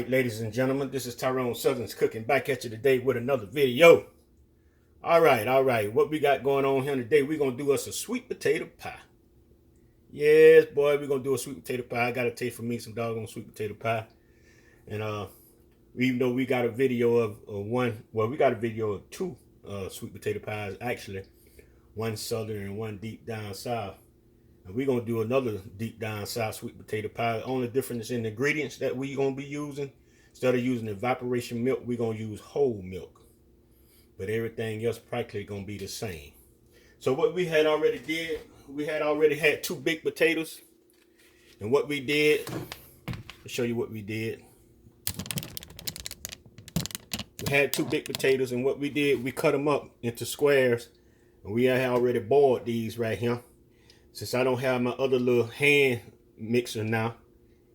Ladies and gentlemen, this is Tyrone Southern's Cooking back at you today with another video. All right. What we got going on here today, we're going to do us a sweet potato pie. Yes, boy, we're going to do a sweet potato pie. I got to taste for me some doggone sweet potato pie. And even though we got a video of we got a video of two sweet potato pies, actually. One southern and one deep down south. And we're going to do another deep down south sweet potato pie. The only difference in the ingredients that we're going to be using, instead of using evaporation milk, we're going to use whole milk. But everything else practically going to be the same. So what we had already did, we had already had two big potatoes. And what we did, I'll show you what we did. We had two big potatoes, and what we did, we cut them up into squares. And we had already boiled these right here. Since I don't have my other little hand mixer now,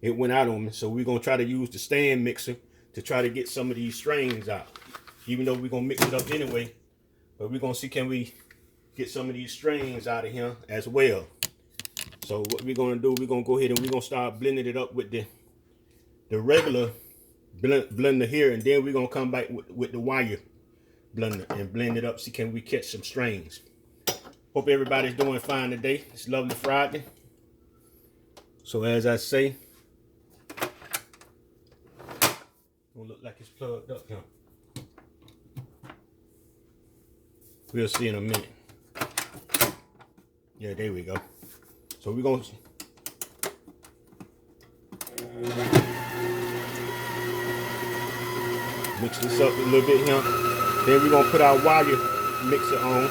it went out on me. So we're going to try to use the stand mixer to try to get some of these strains out. Even though we're going to mix it up anyway. But we're going to see, can we get some of these strains out of here as well. So what we're going to do, we're going to go ahead and we're going to start blending it up with the regular blender here. And then we're going to come back with the wire blender and blend it up. See, can we catch some strains. Hope everybody's doing fine today. It's lovely Friday. So as I say, it'll look like it's plugged up here. We'll see in a minute. Yeah, there we go. So we're going to mix this up a little bit here. Then we're going to put our wire mixer on.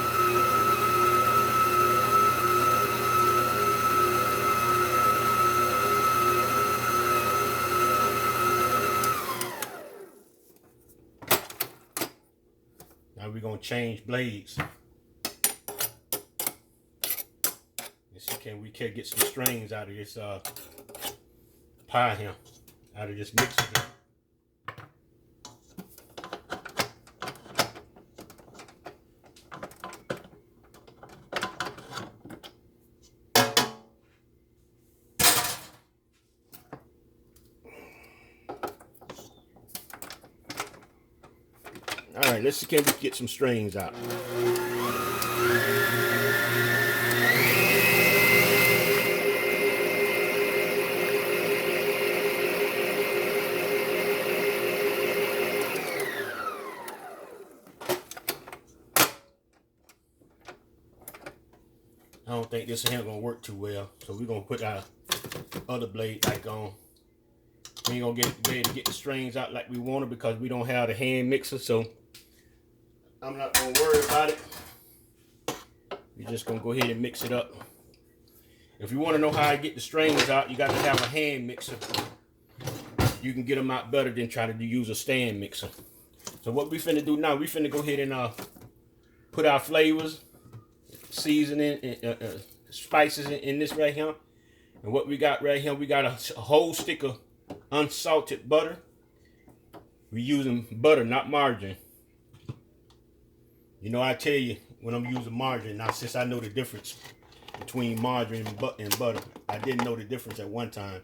Now we're going to change blades. And see, can we get some strings out of this pie here, out of this mixer here. All right, let's see, can we get some strings out. I don't think this hand gonna work too well, so we're gonna put our other blade back on. We ain't gonna be able to get the strings out like we wanted because we don't have the hand mixer, so I'm not gonna worry about it. We're just gonna go ahead and mix it up. If you want to know how to get the strings out, you got to have a hand mixer. You can get them out better than try to use a stand mixer. So what we finna do now, we finna go ahead and put our flavors, seasoning, spices in this right here. And what we got right here, we got a whole stick of unsalted butter. We're using butter, not margarine. You know, I tell you when I'm using margarine. Now, since I know the difference between margarine and butter, I didn't know the difference at one time.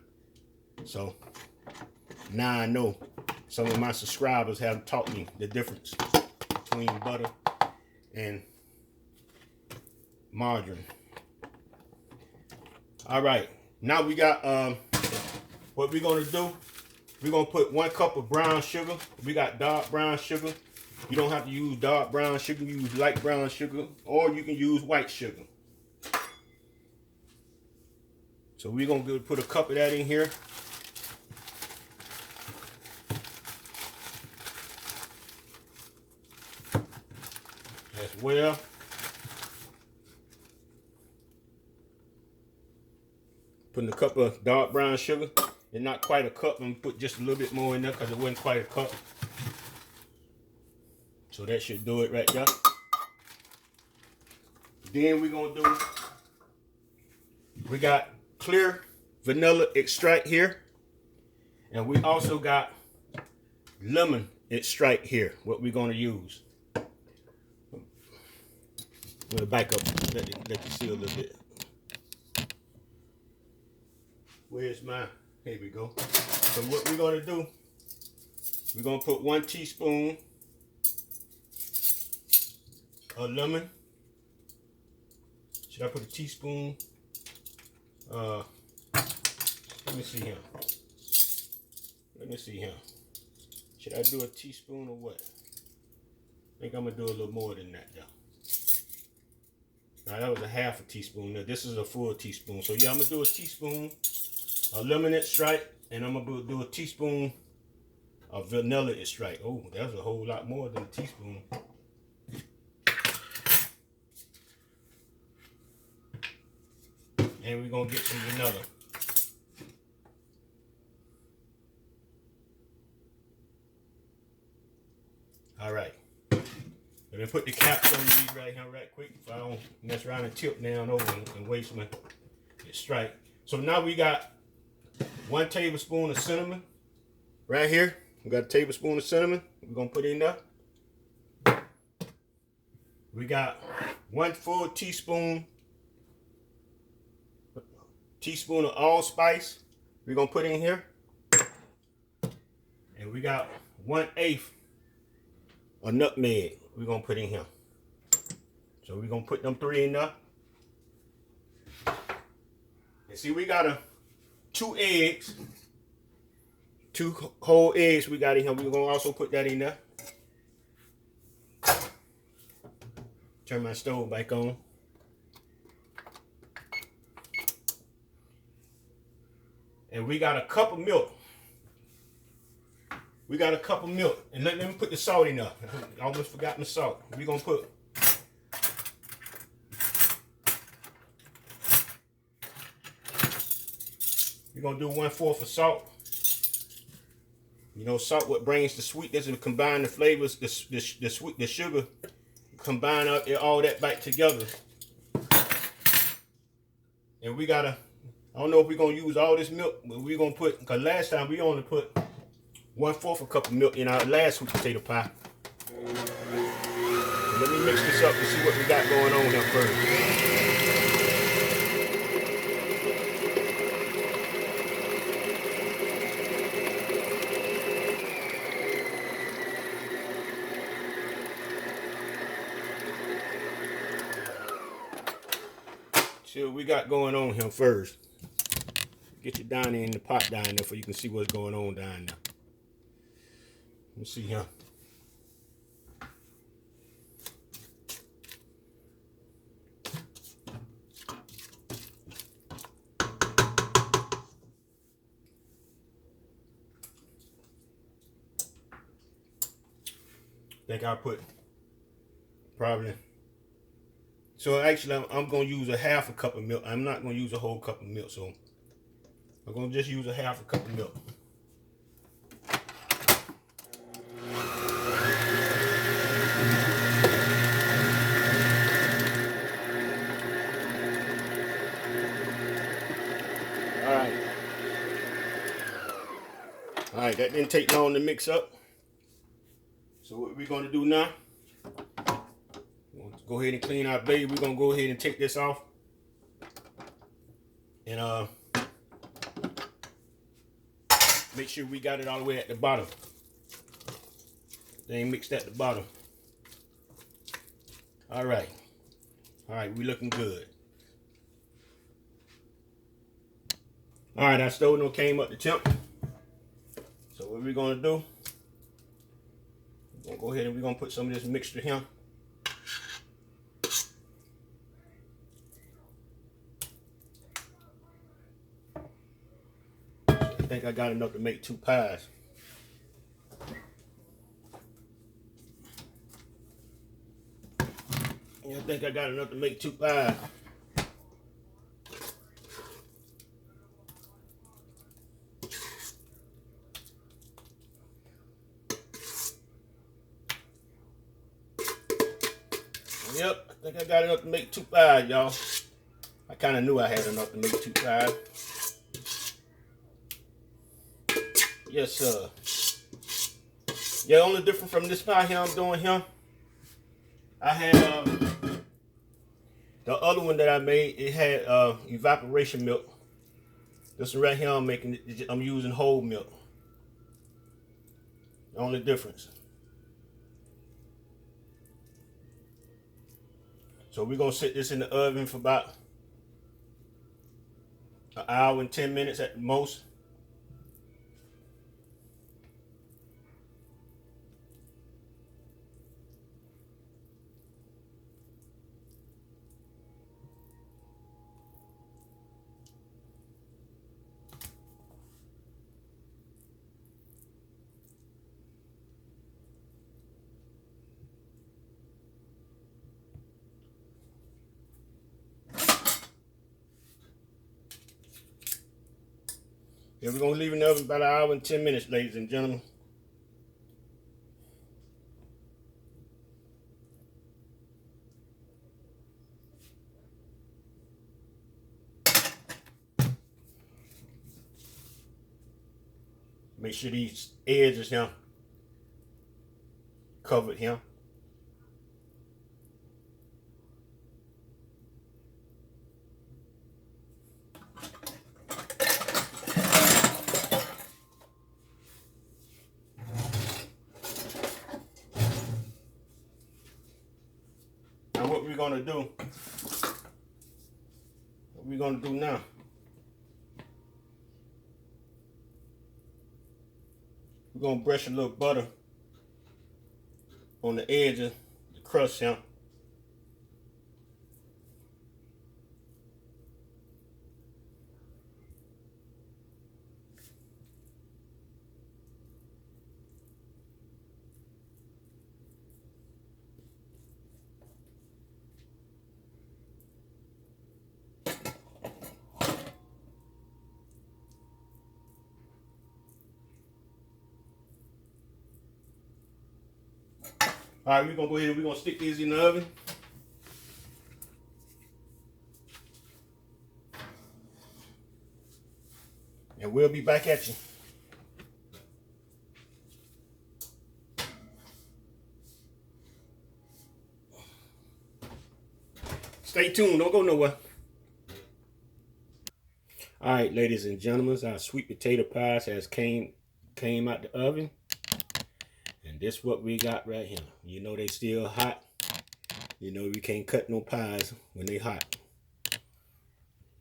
So now I know. Some of my subscribers have taught me the difference between butter and margarine. All right, now we got what we're gonna do. We're gonna put 1 cup of brown sugar. We got dark brown sugar. You don't have to use dark brown sugar. You use light brown sugar, or you can use white sugar. So we're gonna put a cup of that in here. As well. Putting a cup of dark brown sugar. And not quite a cup. I'm gonna put just a little bit more in there because it wasn't quite a cup. So that should do it right there. Then we're gonna do, we got clear vanilla extract here. And we also got lemon extract here, what we're gonna use. I'm gonna back up, let you see a little bit. Where's my, here we go. So what we're gonna do, We're gonna put 1 teaspoon of lemon. Should I put a teaspoon? Let me see here. Let me see here. Should I do a teaspoon or what? I think I'm gonna do a little more than that though. Now that was a half a teaspoon. Now this is a full teaspoon. So yeah, I'm gonna do a teaspoon of lemon extract, and I'm gonna do a teaspoon of vanilla extract. Oh, that's a whole lot more than a teaspoon. And we're gonna get some vanilla. All right. Let me put the caps on these right here right quick if I don't mess around and tip down over and waste my extract. So now we got 1 tablespoon of cinnamon right here. We got a tablespoon of cinnamon. We're gonna put in there. We got 1 full teaspoon of allspice. We're gonna put in here. And we got 1/8 of nutmeg. We're gonna put in here. So we're gonna put them 3 in there. And see, we got 2 eggs. 2 whole eggs we got in here. We're gonna also put that in there. Turn my stove back on. And we got a cup of milk. We got a cup of milk. And let me put the salt in there. I almost forgot my salt. We're gonna put do 1/4 of salt. You know, salt what brings the sweetness and combine the flavors, the sweet, the sugar, combine all that back together. And we gotta, I don't know if we're gonna use all this milk, but we're gonna put, because last time we only put 1/4 a cup of milk in our last sweet potato pie. So let me mix this up to see what we got going on here first. See what we got going on here first. Get you down there in the pot down there so you can see what's going on down there. Let me see here. I think I'll put probably. So actually, I'm going to use a half a cup of milk. I'm not going to use a whole cup of milk. So I'm going to just use a half a cup of milk. All right, that didn't take long to mix up. So what we're going to do now, we're going to go ahead and clean our blade. We're going to go ahead and take this off. And make sure we got it all the way at the bottom. They ain't mixed at the bottom. All right, we looking good. All right, our stove done came up to temp. So what we're gonna do, we're gonna go ahead and we're gonna put some of this mixture here. I think I got enough to make 2 pies. I think I got enough to make 2 pies. Yep, I think I got enough to make 2 pies, y'all. I kind of knew I had enough to make 2 pies. Yes, sir. Yeah, only different from this pie here I'm doing here, I had the other one that I made, it had evaporation milk. This one right here I'm making, I'm using whole milk. Only difference. So we're gonna sit this in the oven for about an hour and 10 minutes at the most. Yeah, we're gonna leave it in the oven about an hour and 10 minutes, ladies and gentlemen. Make sure these edges here covered here. Now what we're gonna do now, we're gonna brush a little butter on the edge of the crust here. All right, we're gonna go ahead and we're gonna stick these in the oven. And we'll be back at you. Stay tuned, don't go nowhere. All right, ladies and gentlemen, our sweet potato pies has came out the oven. And this what we got right here. You know they still hot. You know we can't cut no pies when they hot.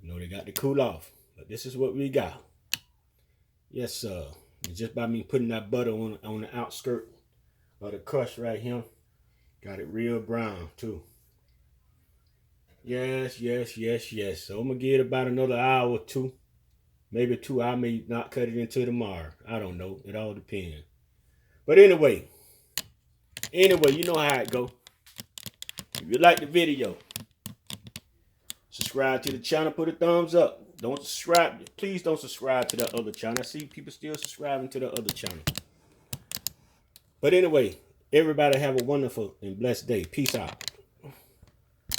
You know they got to cool off. But this is what we got. Yes, sir. And just by me putting that butter on the outskirt of the crust right here, got it real brown too. Yes, yes, yes, yes. So I'm gonna give it about another hour or two. Maybe 2 hours. I may not cut it until tomorrow. I don't know. It all depends. But anyway, you know how it go. If you like the video, subscribe to the channel, put a thumbs up. Don't subscribe, please don't subscribe to that other channel. I see people still subscribing to the other channel. But anyway, everybody have a wonderful and blessed day. Peace out.